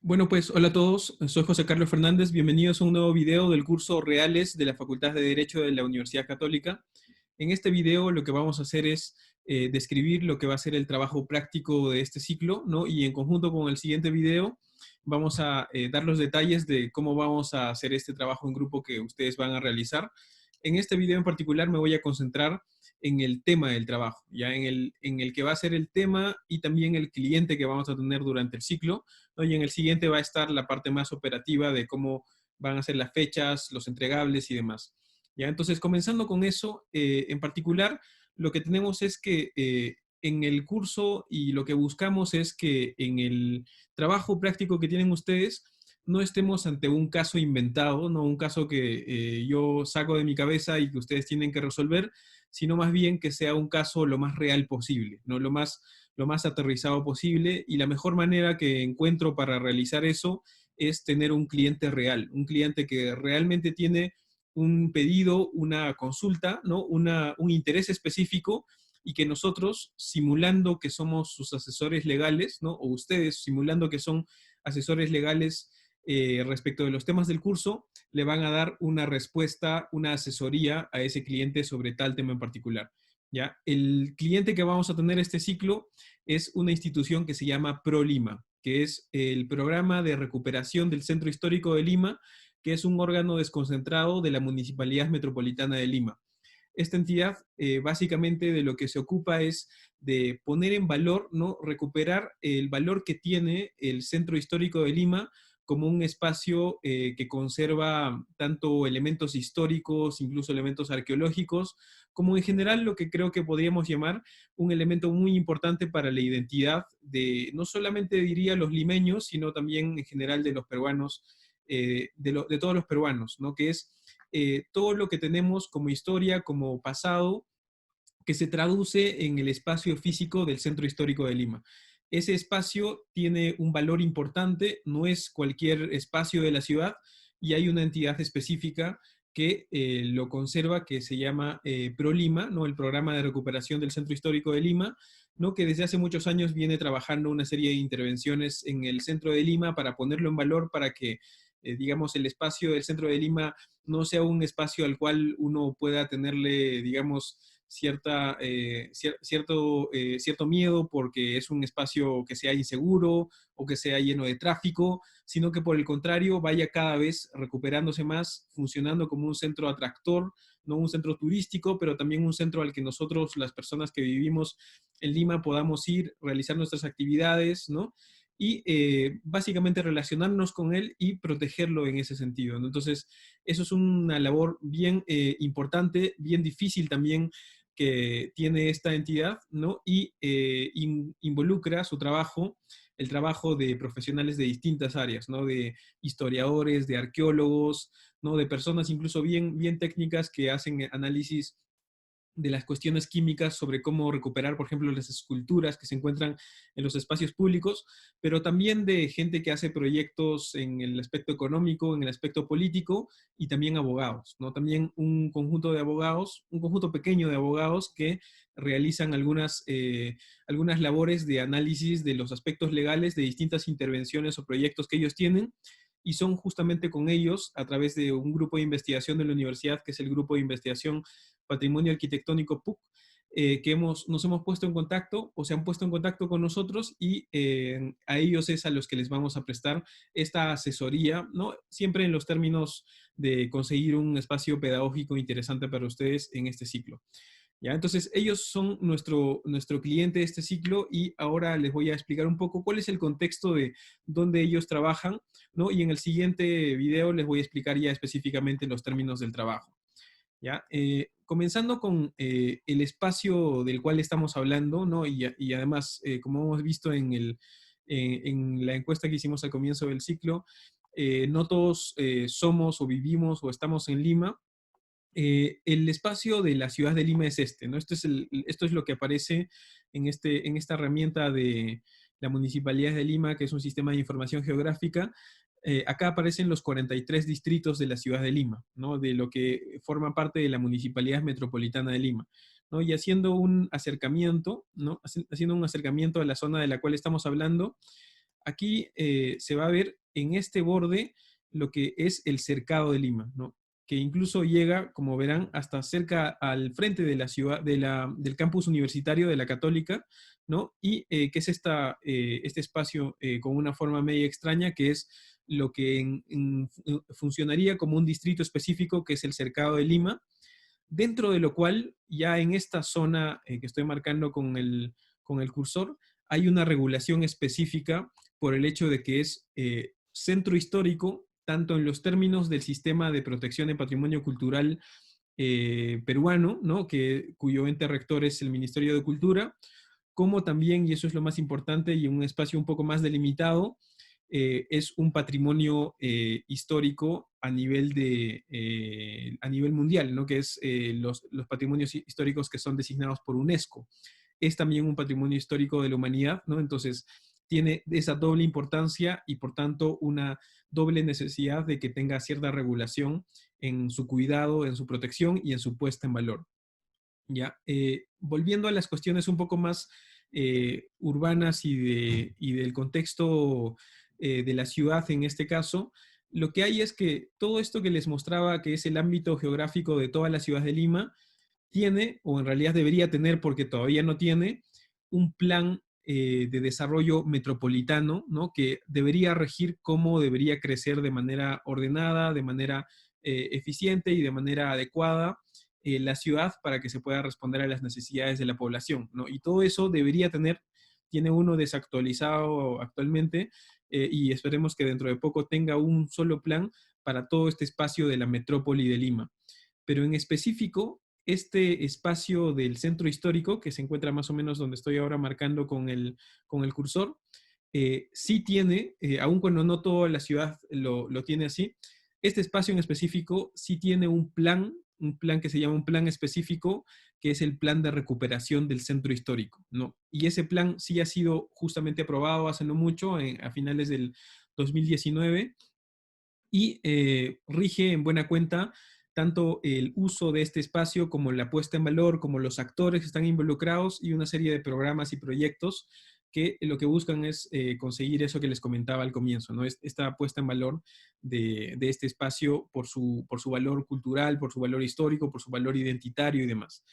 Bueno, pues hola a todos, soy José Carlos Fernández, bienvenidos a un nuevo video del curso Reales de la Facultad de Derecho de la Universidad Católica. En este video lo que vamos a hacer es describir lo que va a ser el trabajo práctico de este ciclo, ¿no? Y en conjunto con el siguiente video vamos a dar los detalles de cómo vamos a hacer este trabajo en grupo que ustedes van a realizar. En este video en particular me voy a concentrar en el tema del trabajo, ya en el que va a ser el tema y también el cliente que vamos a tener durante el ciclo, ¿no? Y en el siguiente va a estar la parte más operativa de cómo van a ser las fechas, los entregables y demás. ¿Ya? Entonces, comenzando con eso, en particular, lo que tenemos es que en el curso y lo que buscamos es que en el trabajo práctico que tienen ustedes, no estemos ante un caso inventado, no un caso que yo saco de mi cabeza y que ustedes tienen que resolver, sino más bien que sea un caso lo más real posible, ¿no? Lo más aterrizado posible, y la mejor manera que encuentro para realizar eso es tener un cliente real, un cliente que realmente tiene un pedido, una consulta, ¿no? Un interés específico, y que nosotros, simulando que somos sus asesores legales, ¿no? O ustedes simulando que son asesores legales respecto de los temas del curso, le van a dar una respuesta, una asesoría a ese cliente sobre tal tema en particular. ¿Ya? El cliente que vamos a tener este ciclo es una institución que se llama ProLima, que es el Programa de Recuperación del Centro Histórico de Lima, que es un órgano desconcentrado de la Municipalidad Metropolitana de Lima. Esta entidad básicamente de lo que se ocupa es de poner en valor, ¿no? Recuperar el valor que tiene el Centro Histórico de Lima como un espacio que conserva tanto elementos históricos, incluso elementos arqueológicos, como en general lo que creo que podríamos llamar un elemento muy importante para la identidad de, no solamente diría los limeños, sino también en general de los peruanos, de todos los peruanos, ¿no? Que es todo lo que tenemos como historia, como pasado, que se traduce en el espacio físico del Centro Histórico de Lima. Ese espacio tiene un valor importante, no es cualquier espacio de la ciudad, y hay una entidad específica que lo conserva, que se llama ProLima, ¿no? El Programa de Recuperación del Centro Histórico de Lima, ¿no? Que desde hace muchos años viene trabajando una serie de intervenciones en el centro de Lima para ponerlo en valor, para que, digamos, el espacio del centro de Lima no sea un espacio al cual uno pueda tenerle, digamos, cierto miedo porque es un espacio que sea inseguro o que sea lleno de tráfico, sino que por el contrario vaya cada vez recuperándose más, funcionando como un centro atractor, no un centro turístico, pero también un centro al que nosotros, las personas que vivimos en Lima, podamos ir, realizar nuestras actividades, ¿no? Y básicamente relacionarnos con él y protegerlo en ese sentido, ¿no? Entonces, eso es una labor bien importante, bien difícil también, que tiene esta entidad, ¿no? Y involucra su trabajo, el trabajo de profesionales de distintas áreas, ¿no? De historiadores, de arqueólogos, ¿no? De personas incluso bien, bien técnicas que hacen análisis de las cuestiones químicas sobre cómo recuperar, por ejemplo, las esculturas que se encuentran en los espacios públicos, pero también de gente que hace proyectos en el aspecto económico, en el aspecto político, y también abogados, ¿no? También un conjunto de abogados, un conjunto pequeño de abogados que realizan algunas labores de análisis de los aspectos legales de distintas intervenciones o proyectos que ellos tienen, y son justamente con ellos, a través de un grupo de investigación de la universidad, que es el Grupo de Investigación Patrimonio Arquitectónico PUC, que nos hemos puesto en contacto, o se han puesto en contacto con nosotros, y a ellos es a los que les vamos a prestar esta asesoría, ¿no? Siempre en los términos de conseguir un espacio pedagógico interesante para ustedes en este ciclo. ¿Ya? Entonces, ellos son nuestro cliente de este ciclo, y ahora les voy a explicar un poco cuál es el contexto de dónde ellos trabajan, ¿no? Y en el siguiente video les voy a explicar ya específicamente los términos del trabajo. ¿Ya? Comenzando con el espacio del cual estamos hablando, ¿no? Y además, como hemos visto en la encuesta que hicimos al comienzo del ciclo, no todos somos o vivimos o estamos en Lima. El espacio de la ciudad de Lima es este, ¿no? Esto es lo que aparece en esta herramienta de la Municipalidad de Lima, que es un sistema de información geográfica. Acá aparecen los 43 distritos de la ciudad de Lima, ¿no? De lo que forma parte de la Municipalidad Metropolitana de Lima, ¿no? Y haciendo un acercamiento, ¿no? Haciendo un acercamiento a la zona de la cual estamos hablando, aquí se va a ver en este borde lo que es el cercado de Lima, ¿no? Que incluso llega, como verán, hasta cerca al frente de la ciudad, del campus universitario de la Católica, ¿no? Y que es este espacio con una forma media extraña, que es lo que funcionaría como un distrito específico, que es el cercado de Lima, dentro de lo cual ya en esta zona que estoy marcando con el cursor, hay una regulación específica por el hecho de que es centro histórico, tanto en los términos del sistema de protección de patrimonio cultural peruano, ¿no? Cuyo ente rector es el Ministerio de Cultura, como también, y eso es lo más importante, y en un espacio un poco más delimitado, es un patrimonio histórico a nivel mundial, ¿no? Que es los patrimonios históricos que son designados por UNESCO. Es también un patrimonio histórico de la humanidad, ¿no? Entonces, tiene esa doble importancia y, por tanto, una doble necesidad de que tenga cierta regulación en su cuidado, en su protección y en su puesta en valor. ¿Ya? Volviendo a las cuestiones un poco más urbanas y del contexto de la ciudad en este caso, lo que hay es que todo esto que les mostraba, que es el ámbito geográfico de toda la ciudad de Lima, tiene, o en realidad debería tener, porque todavía no tiene, un plan de desarrollo metropolitano, ¿no? Que debería regir cómo debería crecer de manera ordenada, de manera eficiente y de manera adecuada la ciudad para que se pueda responder a las necesidades de la población, ¿no? Y todo eso tiene uno desactualizado actualmente y esperemos que dentro de poco tenga un solo plan para todo este espacio de la metrópoli de Lima. Pero en específico, este espacio del centro histórico, que se encuentra más o menos donde estoy ahora marcando con el cursor, sí tiene, aun cuando no toda la ciudad lo tiene así, este espacio en específico sí tiene un plan que se llama un plan específico, que es el plan de recuperación del centro histórico, ¿no? Y ese plan sí ha sido justamente aprobado hace no mucho, a finales del 2019, y rige en buena cuenta tanto el uso de este espacio como la puesta en valor, como los actores que están involucrados y una serie de programas y proyectos que lo que buscan es conseguir eso que les comentaba al comienzo, ¿no? Esta puesta en valor de este espacio por su valor cultural, por su valor histórico, por su valor identitario y demás.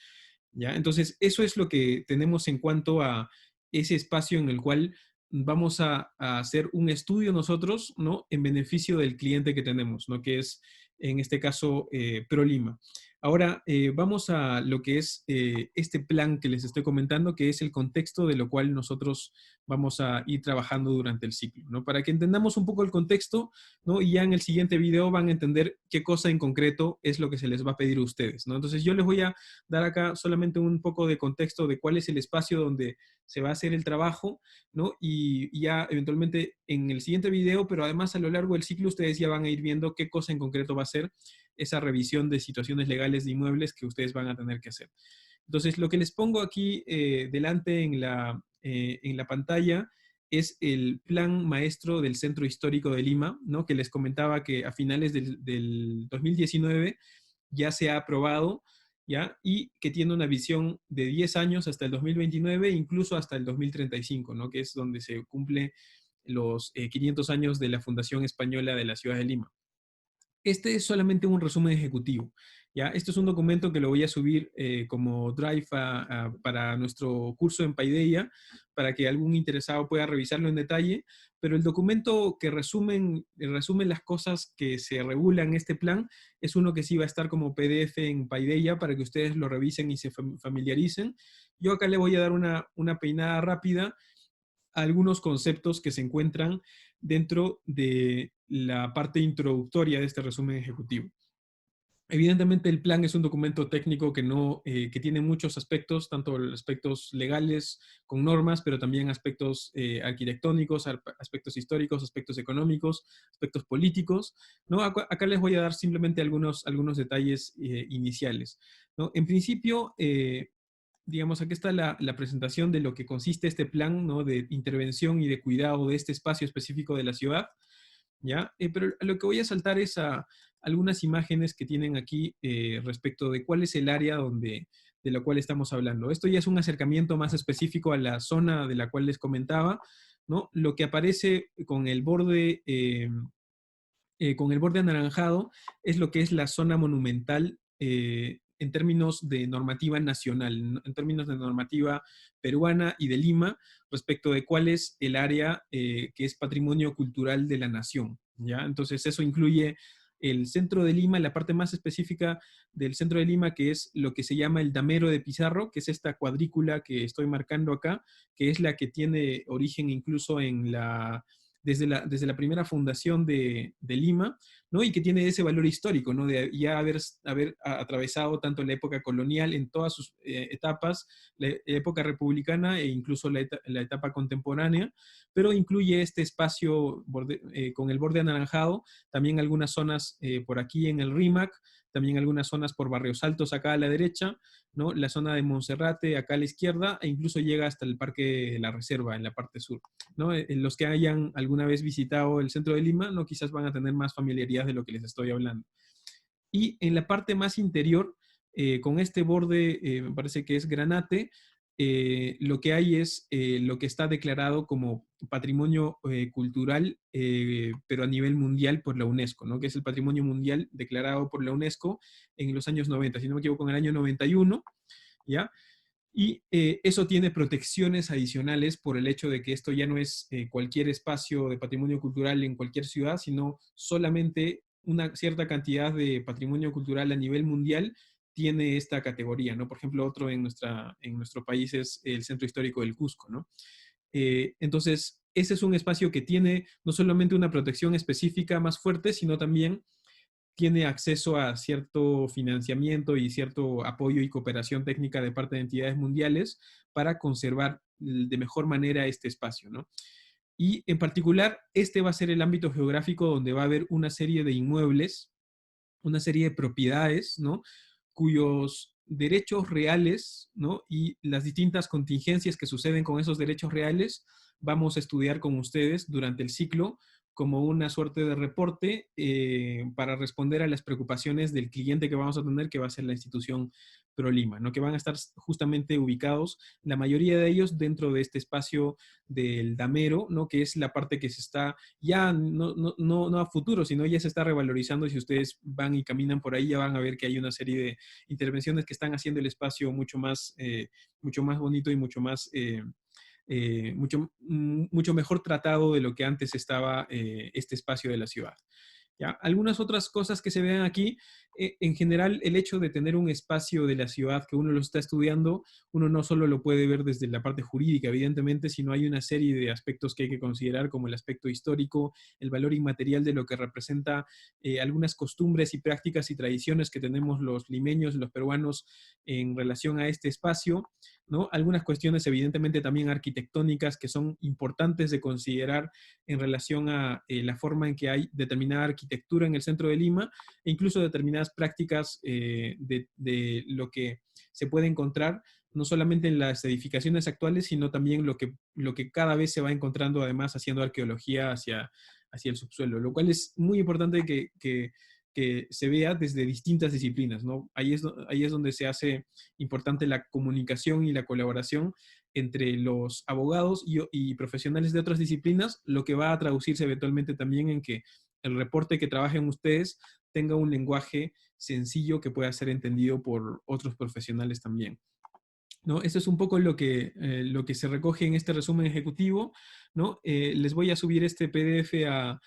¿Ya? Entonces, eso es lo que tenemos en cuanto a ese espacio en el cual vamos a hacer un estudio nosotros, ¿no? En beneficio del cliente que tenemos, ¿no? Que es, en este caso, ProLima. Ahora, vamos a lo que es este plan que les estoy comentando, que es el contexto de lo cual nosotros vamos a ir trabajando durante el ciclo, ¿no? Para que entendamos un poco el contexto, ¿no? Y ya en el siguiente video van a entender qué cosa en concreto es lo que se les va a pedir a ustedes, ¿no? Entonces, yo les voy a dar acá solamente un poco de contexto de cuál es el espacio donde se va a hacer el trabajo, ¿no? Y ya eventualmente en el siguiente video, pero además a lo largo del ciclo, ustedes ya van a ir viendo qué cosa en concreto va a ser esa revisión de situaciones legales de inmuebles que ustedes van a tener que hacer. Entonces, lo que les pongo aquí delante en la pantalla es el plan maestro del Centro Histórico de Lima, ¿no? Que les comentaba que a finales del 2019 ya se ha aprobado, ¿ya? Y que tiene una visión de 10 años hasta el 2029, incluso hasta el 2035, ¿no? Que es donde se cumple los 500 años de la Fundación Española de la Ciudad de Lima. Este es solamente un resumen ejecutivo, ¿ya? Esto es un documento que lo voy a subir como Drive para nuestro curso en Paideia, para que algún interesado pueda revisarlo en detalle, pero el documento que resume las cosas que se regulan en este plan es uno que sí va a estar como PDF en Paideia para que ustedes lo revisen y se familiaricen. Yo acá le voy a dar una peinada rápida algunos conceptos que se encuentran dentro de la parte introductoria de este resumen ejecutivo. Evidentemente el plan es un documento técnico que tiene muchos aspectos, tanto aspectos legales con normas, pero también aspectos arquitectónicos, aspectos históricos, aspectos económicos, aspectos políticos, ¿no? Acá les voy a dar simplemente algunos detalles iniciales, ¿no? En principio, digamos, aquí está la presentación de lo que consiste este plan, ¿no? De intervención y de cuidado de este espacio específico de la ciudad, ¿ya? Pero a lo que voy a saltar es a algunas imágenes que tienen aquí respecto de cuál es el área de la cual estamos hablando. Esto ya es un acercamiento más específico a la zona de la cual les comentaba, ¿no? Lo que aparece con el borde anaranjado es lo que es la zona monumental en términos de normativa nacional, en términos de normativa peruana y de Lima, respecto de cuál es el área que es patrimonio cultural de la nación, ¿ya? Entonces eso incluye el centro de Lima, la parte más específica del centro de Lima, que es lo que se llama el Damero de Pizarro, que es esta cuadrícula que estoy marcando acá, que es la que tiene origen incluso desde la primera fundación de Lima, ¿no? Y que tiene ese valor histórico, ¿no? De ya haber atravesado tanto la época colonial en todas sus etapas, la época republicana e incluso la etapa contemporánea, pero incluye este espacio con el borde anaranjado, también algunas zonas por aquí en el RIMAC, también algunas zonas por Barrios Altos acá a la derecha, ¿no? La zona de Monserrate acá a la izquierda, e incluso llega hasta el Parque de la Reserva en la parte sur, ¿no? Los que hayan alguna vez visitado el centro de Lima, ¿no? Quizás van a tener más familiaridad de lo que les estoy hablando. Y en la parte más interior, con este borde, me parece que es granate, lo que hay es lo que está declarado como patrimonio cultural, pero a nivel mundial por la UNESCO, ¿no? Que es el patrimonio mundial declarado por la UNESCO en los años 90, si no me equivoco, en el año 91, ¿ya? Y eso tiene protecciones adicionales por el hecho de que esto ya no es cualquier espacio de patrimonio cultural en cualquier ciudad, sino solamente una cierta cantidad de patrimonio cultural a nivel mundial tiene esta categoría, ¿no? Por ejemplo, otro en nuestro país es el Centro Histórico del Cusco, ¿no? Entonces, ese es un espacio que tiene no solamente una protección específica más fuerte, sino también tiene acceso a cierto financiamiento y cierto apoyo y cooperación técnica de parte de entidades mundiales para conservar de mejor manera este espacio, ¿no? Y en particular, este va a ser el ámbito geográfico donde va a haber una serie de inmuebles, una serie de propiedades, ¿no? Cuyos derechos reales, ¿no? Y las distintas contingencias que suceden con esos derechos reales, vamos a estudiar con ustedes durante el ciclo como una suerte de reporte para responder a las preocupaciones del cliente que vamos a tener, que va a ser la institución ProLima, ¿no? Que van a estar justamente ubicados, la mayoría de ellos, dentro de este espacio del Damero, ¿no? Que es la parte que se está ya no a futuro, sino ya se está revalorizando. Y si ustedes van y caminan por ahí, ya van a ver que hay una serie de intervenciones que están haciendo el espacio mucho más bonito y mucho mejor tratado de lo que antes estaba este espacio de la ciudad. ¿Ya? Algunas otras cosas que se vean aquí, en general, el hecho de tener un espacio de la ciudad que uno lo está estudiando, uno no solo lo puede ver desde la parte jurídica, evidentemente, sino hay una serie de aspectos que hay que considerar, como el aspecto histórico, el valor inmaterial de lo que representa algunas costumbres y prácticas y tradiciones que tenemos los limeños, los peruanos, en relación a este espacio, ¿no? Algunas cuestiones, evidentemente, también arquitectónicas que son importantes de considerar en relación a la forma en que hay determinada arquitectura en el centro de Lima, e incluso determinadas prácticas de lo que se puede encontrar, no solamente en las edificaciones actuales, sino también lo que cada vez se va encontrando, además, haciendo arqueología hacia el subsuelo, lo cual es muy importante que se vea desde distintas disciplinas, ¿no? Ahí es donde se hace importante la comunicación y la colaboración entre los abogados y profesionales de otras disciplinas, lo que va a traducirse eventualmente también en que el reporte que trabajen ustedes tenga un lenguaje sencillo que pueda ser entendido por otros profesionales también, ¿no? Eso es un poco lo que se recoge en este resumen ejecutivo, ¿no? Les voy a subir este PDF a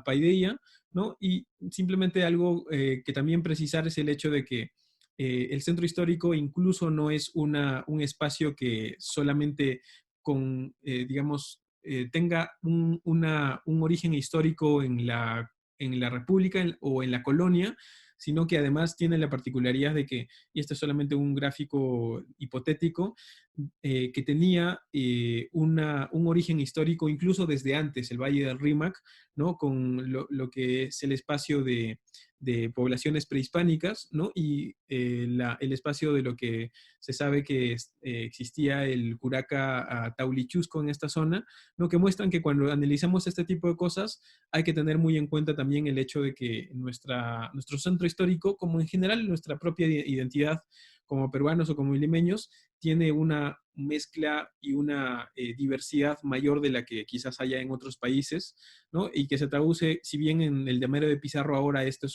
Paideia, ¿no? Y simplemente algo que también precisar es el hecho de que el centro histórico incluso no es un espacio que solamente digamos, tenga un origen histórico en la República o en la colonia, sino que además tiene la particularidad de que, y esto es solamente un gráfico hipotético, que tenía un origen histórico incluso desde antes, el Valle del Rímac, ¿no? Con lo que es el espacio de poblaciones prehispánicas, ¿no? Y el espacio de lo que se sabe que existía el Curaca Taulichusco en esta zona, ¿no? Que muestran que cuando analizamos este tipo de cosas hay que tener muy en cuenta también el hecho de que nuestro centro histórico, como en general nuestra propia identidad como peruanos o como limeños, tiene una mezcla y una diversidad mayor de la que quizás haya en otros países, ¿no? Y que se traduce, si bien en el de Amero de Pizarro ahora eso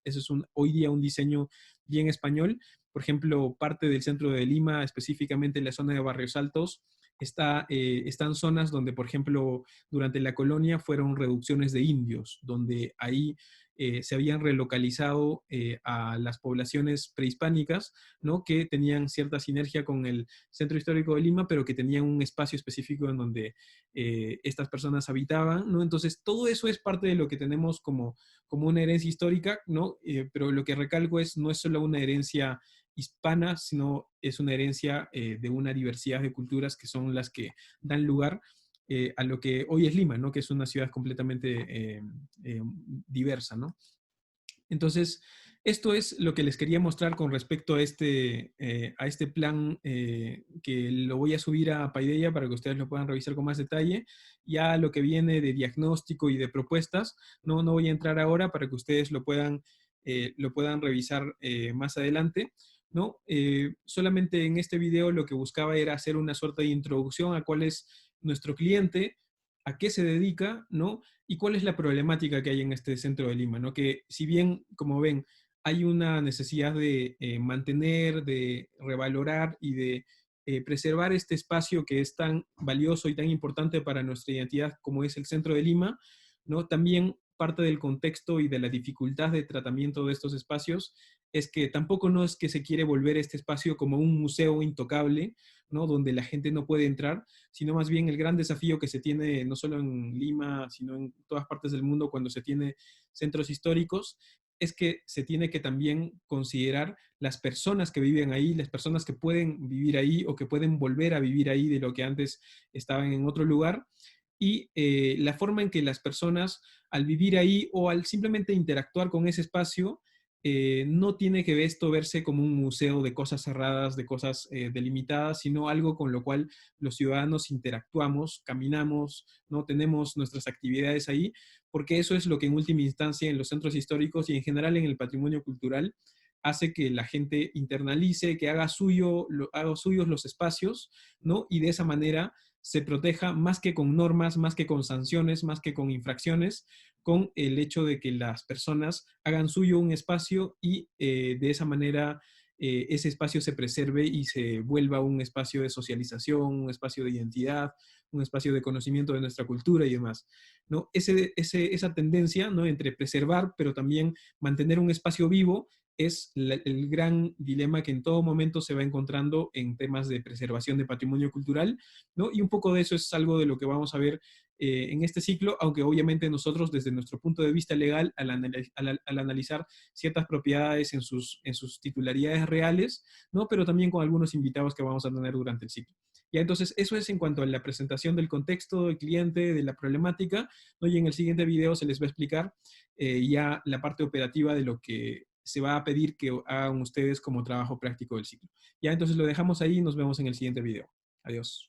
es hoy día un diseño bien español. Por ejemplo, parte del centro de Lima, específicamente en la zona de Barrios Altos, están zonas donde, por ejemplo, durante la colonia fueron reducciones de indios, donde ahí se habían relocalizado a las poblaciones prehispánicas, ¿no? Que tenían cierta sinergia con el centro histórico de Lima, pero que tenían un espacio específico en donde estas personas habitaban, ¿no? Entonces, todo eso es parte de lo que tenemos como una herencia histórica, ¿no? Pero lo que recalco no es solo una herencia hispana, sino es una herencia de una diversidad de culturas que son las que dan lugar a lo que hoy es Lima, ¿no? Que es una ciudad completamente diversa, ¿no? Entonces, esto es lo que les quería mostrar con respecto a este plan que lo voy a subir a Paideia para que ustedes lo puedan revisar con más detalle. Ya lo que viene de diagnóstico y de propuestas, no voy a entrar ahora para que ustedes lo puedan revisar más adelante, ¿no? Solamente en este video lo que buscaba era hacer una suerte de introducción a cuál es nuestro cliente, a qué se dedica, ¿no? Y cuál es la problemática que hay en este centro de Lima, ¿no? Que si bien, como ven, hay una necesidad de mantener, de revalorar y de preservar este espacio que es tan valioso y tan importante para nuestra identidad como es el centro de Lima, ¿no? También parte del contexto y de la dificultad de tratamiento de estos espacios es que tampoco no es que se quiere volver este espacio como un museo intocable, ¿no? Donde la gente no puede entrar, sino más bien el gran desafío que se tiene no solo en Lima, sino en todas partes del mundo cuando se tiene centros históricos, es que se tiene que también considerar las personas que viven ahí, las personas que pueden vivir ahí o que pueden volver a vivir ahí de lo que antes estaban en otro lugar, y la forma en que las personas al vivir ahí o al simplemente interactuar con ese espacio, no tiene que esto verse como un museo de cosas cerradas, de cosas delimitadas, sino algo con lo cual los ciudadanos interactuamos, caminamos, no tenemos nuestras actividades ahí, porque eso es lo que en última instancia en los centros históricos y en general en el patrimonio cultural hace que la gente internalice, que haga suyos los espacios, ¿no? Y de esa manera se proteja más que con normas, más que con sanciones, más que con infracciones, con el hecho de que las personas hagan suyo un espacio y de esa manera ese espacio se preserve y se vuelva un espacio de socialización, un espacio de identidad, un espacio de conocimiento de nuestra cultura y demás, ¿no? Esa tendencia, ¿no? Entre preservar, pero también mantener un espacio vivo, es el gran dilema que en todo momento se va encontrando en temas de preservación de patrimonio cultural, ¿no? Y un poco de eso es algo de lo que vamos a ver en este ciclo, aunque obviamente nosotros desde nuestro punto de vista legal, al analizar ciertas propiedades en sus titularidades reales, ¿no? Pero también con algunos invitados que vamos a tener durante el ciclo. Ya, entonces, eso es en cuanto a la presentación del contexto, del cliente, de la problemática, ¿no? Y en el siguiente video se les va a explicar ya la parte operativa de lo que se va a pedir que hagan ustedes como trabajo práctico del ciclo. Ya, entonces lo dejamos ahí y nos vemos en el siguiente video. Adiós.